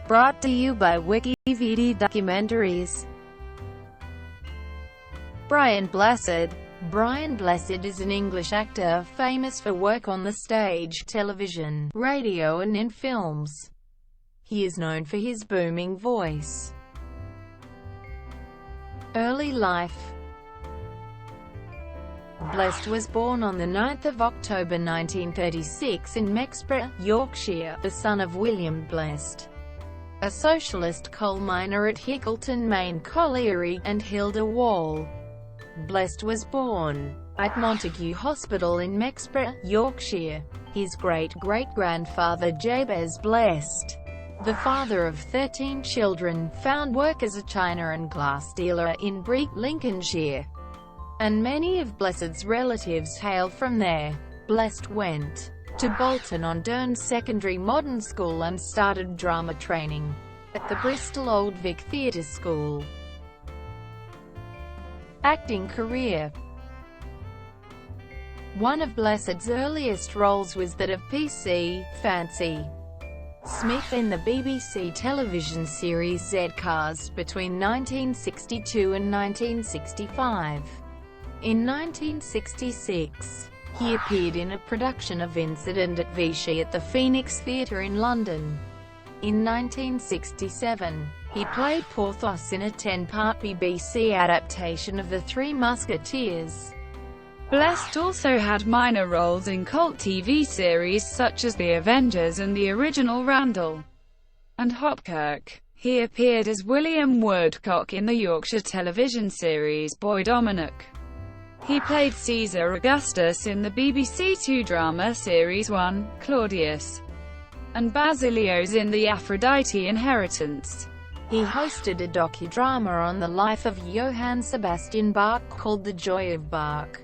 Brought to you by WikiVD Documentaries. Brian Blessed. Brian Blessed is an English actor, famous for work on the stage, television, radio and in films. He is known for his booming voice. Early life. Blessed was born on the 9th of October 1936 in Mexborough, Yorkshire, the son of William Blessed, a socialist coal miner at Hickleton Main Colliery, and Hilda Wall. Blessed was born at Montague Hospital in Mexborough, Yorkshire. His great-great-grandfather Jabez Blessed, the father of 13 children, found work as a china and glass dealer in Break, Lincolnshire, and many of Blessed's relatives hail from there. Blessed went to Bolton-on-Doon Secondary Modern School and started drama training at the Bristol Old Vic Theatre School. Acting career. One of Blessed's earliest roles was that of P.C. Fancy Smith in the BBC television series Z-Cars between 1962 and 1965. In 1966, he appeared in a production of Incident at Vichy at the Phoenix Theatre in London. In 1967, he played Porthos in a 10-part BBC adaptation of The Three Musketeers. Blessed also had minor roles in cult TV series such as The Avengers and the original Randall and Hopkirk. He appeared as William Woodcock in the Yorkshire television series Boy Dominic. He played Caesar Augustus in the BBC Two drama series One, Claudius, and Basilios in the Aphrodite Inheritance. He hosted a docudrama on the life of Johann Sebastian Bach called The Joy of Bach,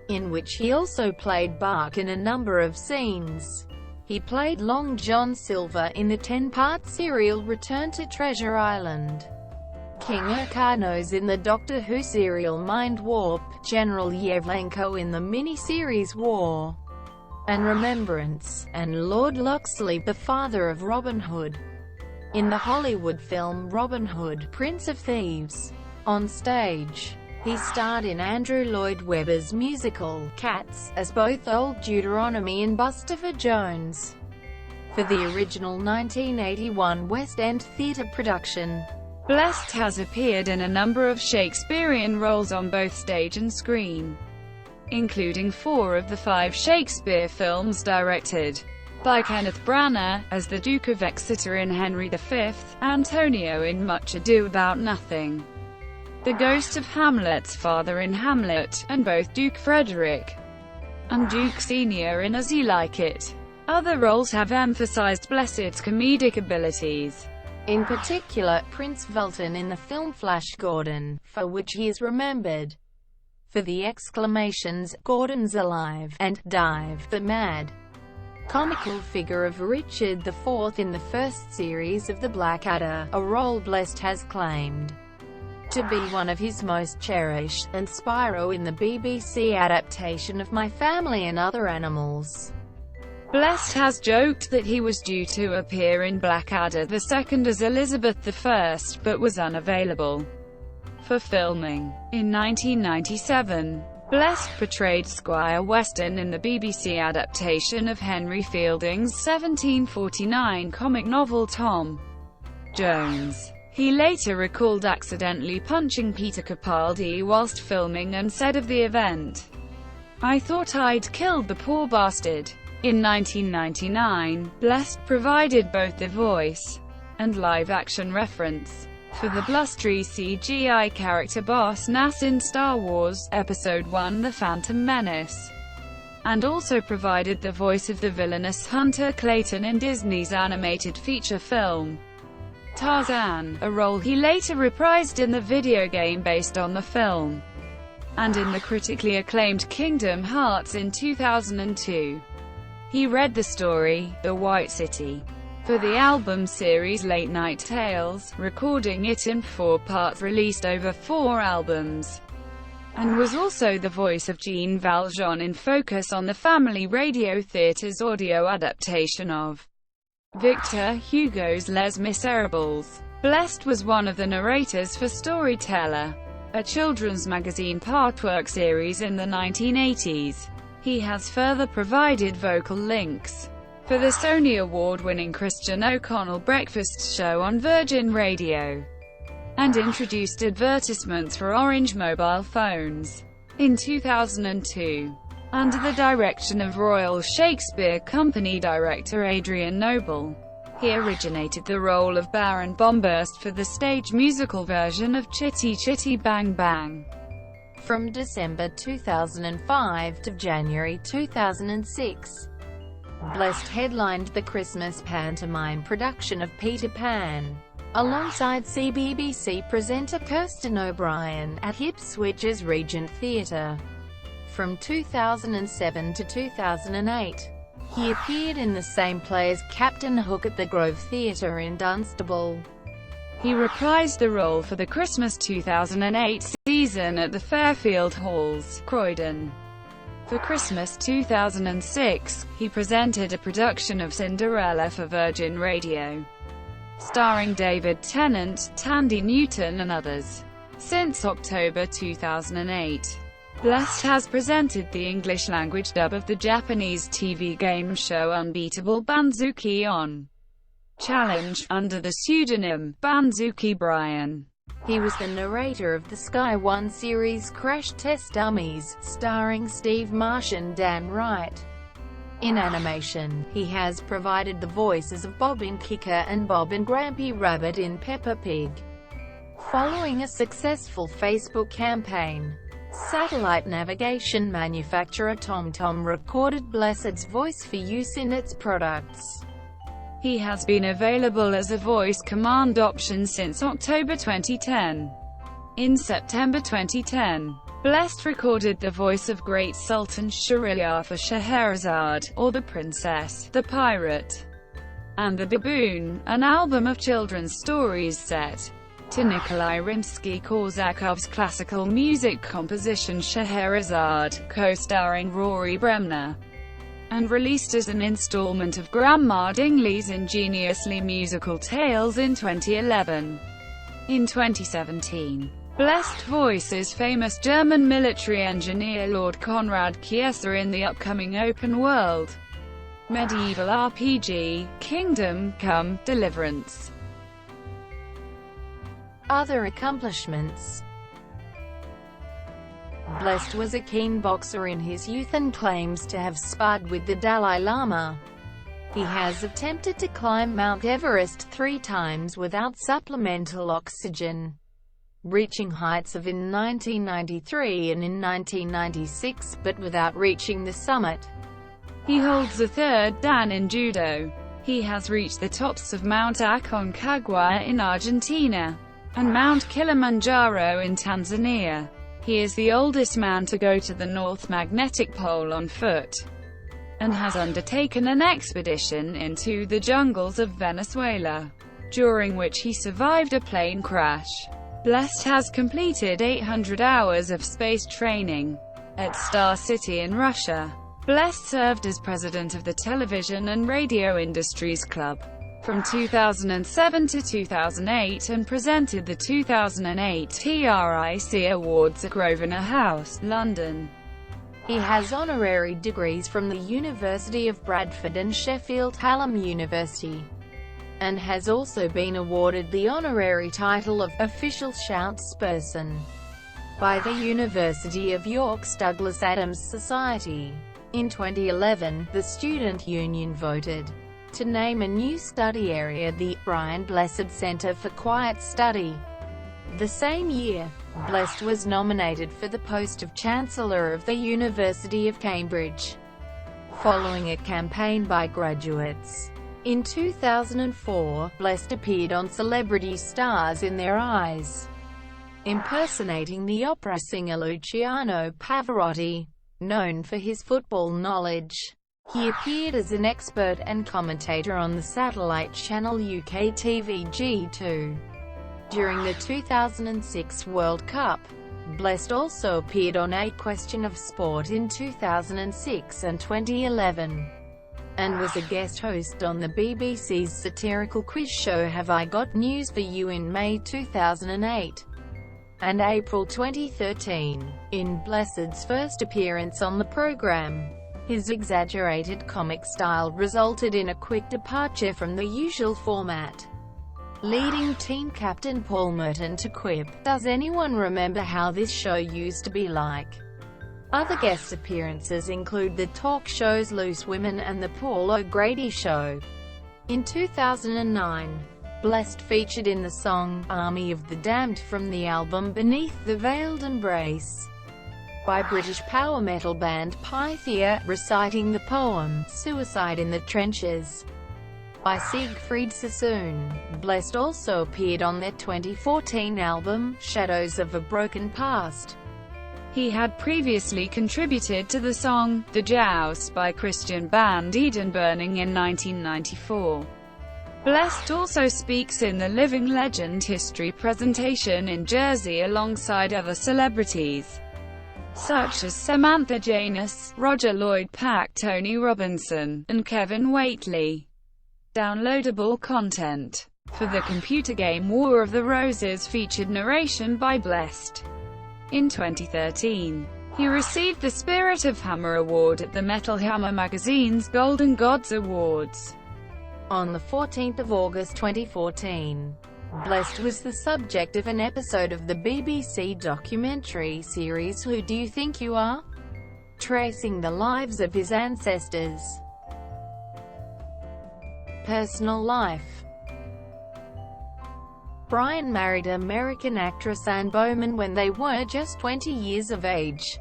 in which he also played Bach in a number of scenes. He played Long John Silver in the 10-part serial Return to Treasure Island, King Urkanos in the Doctor Who serial Mind Warp, General Yevlenko in the mini-series War and Remembrance, and Lord Loxley, the father of Robin Hood, in the Hollywood film Robin Hood, Prince of Thieves. On stage, he starred in Andrew Lloyd Webber's musical, Cats, as both Old Deuteronomy and Bustopher Jones, for the original 1981 West End theatre production. Blessed has appeared in a number of Shakespearean roles on both stage and screen, including 4 of the 5 Shakespeare films directed by Kenneth Branagh, as the Duke of Exeter in Henry V, Antonio in Much Ado About Nothing, the ghost of Hamlet's father in Hamlet, and both Duke Frederick and Duke Senior in As You Like It. Other roles have emphasized Blessed's comedic abilities. In particular, Prince Velton in the film Flash Gordon, for which he is remembered for the exclamations, "Gordon's alive," and "Dive," the mad comical figure of Richard IV in the first series of The Blackadder, a role Blessed has claimed to be one of his most cherished, and Spyro in the BBC adaptation of My Family and Other Animals. Blessed has joked that he was due to appear in Blackadder II as Elizabeth I, but was unavailable for filming. In 1997, Blessed portrayed Squire Weston in the BBC adaptation of Henry Fielding's 1749 comic novel Tom Jones. He later recalled accidentally punching Peter Capaldi whilst filming and said of the event, "I thought I'd killed the poor bastard." In 1999, Blessed provided both the voice and live-action reference for the blustery CGI character Boss Nass in Star Wars Episode I: The Phantom Menace, and also provided the voice of the villainous Hunter Clayton in Disney's animated feature film Tarzan, a role he later reprised in the video game based on the film, and in the critically acclaimed Kingdom Hearts in 2002. He read the story, The White City, for the album series Late Night Tales, recording it in 4 parts released over 4 albums, and was also the voice of Jean Valjean in Focus on the Family Radio Theatre's audio adaptation of Victor Hugo's Les Miserables. Blessed was one of the narrators for Storyteller, a children's magazine partwork series in the 1980s. He has further provided vocal links for the Sony Award-winning Christian O'Connell Breakfast Show on Virgin Radio, and introduced advertisements for Orange mobile phones. In 2002, under the direction of Royal Shakespeare Company director Adrian Noble, he originated the role of Baron Bombast for the stage musical version of Chitty Chitty Bang Bang. From December 2005 to January 2006, Blessed headlined the Christmas pantomime production of Peter Pan, alongside CBBC presenter Kirsten O'Brien at Ipswich's Regent Theatre. From 2007 to 2008, he appeared in the same play as Captain Hook at the Grove Theatre in Dunstable. He reprised the role for the Christmas 2008 season at the Fairfield Halls, Croydon. For Christmas 2006, he presented a production of Cinderella for Virgin Radio, starring David Tennant, Tandy Newton and others. Since October 2008, Blessed has presented the English-language dub of the Japanese TV game show Unbeatable Banzuki on Challenge, under the pseudonym Banzuki Brian. He was the narrator of the Sky One series Crash Test Dummies, starring Steve Marsh and Dan Wright. In animation, he has provided the voices of Bob in Kicker and Bob and Grampy Rabbit in Peppa Pig. Following a successful Facebook campaign, satellite navigation manufacturer TomTom recorded Blessed's voice for use in its products. He has been available as a voice command option since October 2010. In September 2010, Blessed recorded the voice of Great Sultan Shahryar for Scheherazade, or the Princess, the Pirate, and the Baboon, an album of children's stories set to Nikolai Rimsky-Korsakov's classical music composition Scheherazade, co-starring Rory Bremner, and released as an installment of Grandma Dingley's ingeniously musical tales in 2011. In 2017, Blessed voices famous German military engineer Lord Konrad Kiesa in the upcoming open-world medieval RPG, Kingdom Come: Deliverance. Other accomplishments. Blessed was a keen boxer in his youth and claims to have sparred with the Dalai Lama. He has attempted to climb Mount Everest 3 times without supplemental oxygen, reaching heights of in 1993 and in 1996, but without reaching the summit. He holds a 3rd dan in judo. He has reached the tops of Mount Aconcagua in Argentina and Mount Kilimanjaro in Tanzania. He is the oldest man to go to the North Magnetic Pole on foot, and has undertaken an expedition into the jungles of Venezuela, during which he survived a plane crash. Blessed has completed 800 hours of space training at Star City in Russia. Blessed served as president of the Television and Radio Industries Club from 2007 to 2008 and presented the 2008 TRIC Awards at Grosvenor House, London. He has honorary degrees from the University of Bradford and Sheffield Hallam University, and has also been awarded the honorary title of Official Shoutsperson by the University of York's Douglas Adams Society. In 2011, the Student Union voted to name a new study area the Brian Blessed Centre for Quiet Study. The same year, Blessed was nominated for the post of Chancellor of the University of Cambridge, following a campaign by graduates. In 2004, Blessed appeared on Celebrity Stars in Their Eyes, impersonating the opera singer Luciano Pavarotti, known for his football knowledge. He appeared as an expert and commentator on the satellite channel UK TVG2 during the 2006 World Cup. Blessed also appeared on A Question of Sport in 2006 and 2011. and was a guest host on the BBC's satirical quiz show Have I Got News for You in May 2008 and April 2013. In Blessed's first appearance on the programme, his exaggerated comic style resulted in a quick departure from the usual format, leading team captain Paul Merton to quip, "Does anyone remember how this show used to be like?" Other guest appearances include the talk shows Loose Women and The Paul O'Grady Show. In 2009, Blessed featured in the song "Army of the Damned" from the album Beneath the Veiled Embrace by British power metal band Pythia, reciting the poem "Suicide in the Trenches" by Siegfried Sassoon. Blessed also appeared on their 2014 album, Shadows of a Broken Past. He had previously contributed to the song "The Joust" by Christian band Eden Burning in 1994. Blessed also speaks in the Living Legend History presentation in Jersey alongside other celebrities, such as Samantha Janus, Roger Lloyd Pack, Tony Robinson, and Kevin Whately. Downloadable content for the computer game War of the Roses featured narration by Blessed. In 2013, he received the Spirit of Hammer Award at the Metal Hammer magazine's Golden Gods Awards. On the 14th of August 2014, Blessed was the subject of an episode of the BBC documentary series Who Do You Think You Are?, tracing the lives of his ancestors. Personal life. Brian married American actress Anne Bowman when they were just 20 years of age,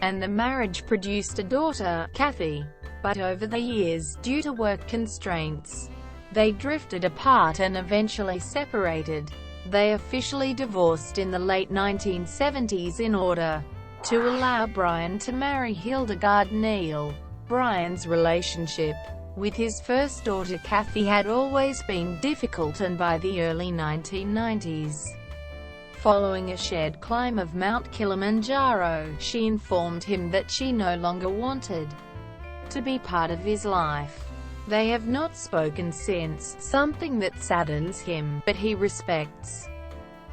and the marriage produced a daughter, Kathy. But over the years, due to work constraints, they drifted apart and eventually separated. They officially divorced in the late 1970s in order to allow Brian to marry Hildegard Neal. Brian's relationship with his first daughter Kathy had always been difficult, and by the early 1990s, following a shared climb of Mount Kilimanjaro, she informed him that she no longer wanted to be part of his life. They have not spoken since, something that saddens him, but he respects.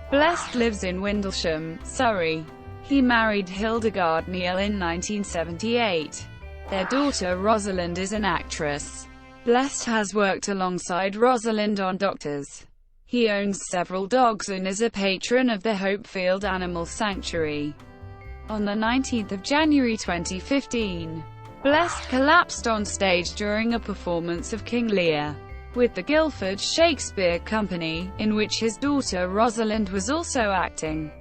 Blessed lives in Windlesham, Surrey. He married Hildegard Neal in 1978. Their daughter Rosalind is an actress. Blessed has worked alongside Rosalind on Doctors. He owns several dogs and is a patron of the Hopefield Animal Sanctuary. On the 19th of January 2015, Blessed collapsed on stage during a performance of King Lear with the Guildford Shakespeare Company, in which his daughter Rosalind was also acting.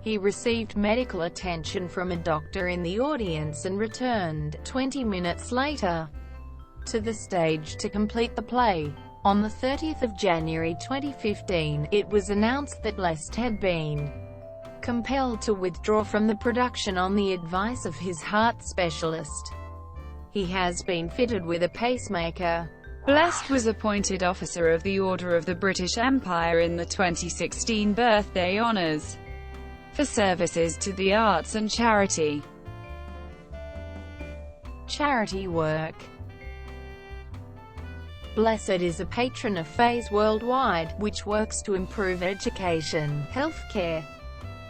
He received medical attention from a doctor in the audience and returned 20 minutes later to the stage to complete the play. On the 30th of January 2015, it was announced that Blessed had been compelled to withdraw from the production on the advice of his heart specialist. He has been fitted with a pacemaker. Blessed was appointed Officer of the Order of the British Empire in the 2016 birthday honours for services to the arts and charity. Charity work. Blessed is a patron of Phase Worldwide, which works to improve education, healthcare,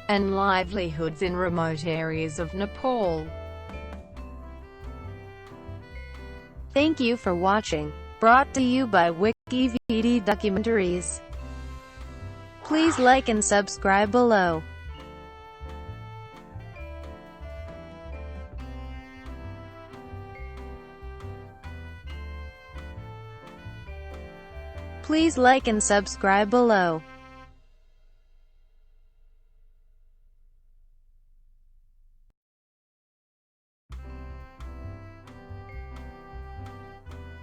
and livelihoods in remote areas of Nepal. Thank you for watching. Brought to you by WikiVD Documentaries. Please like and subscribe below. Please like and subscribe below.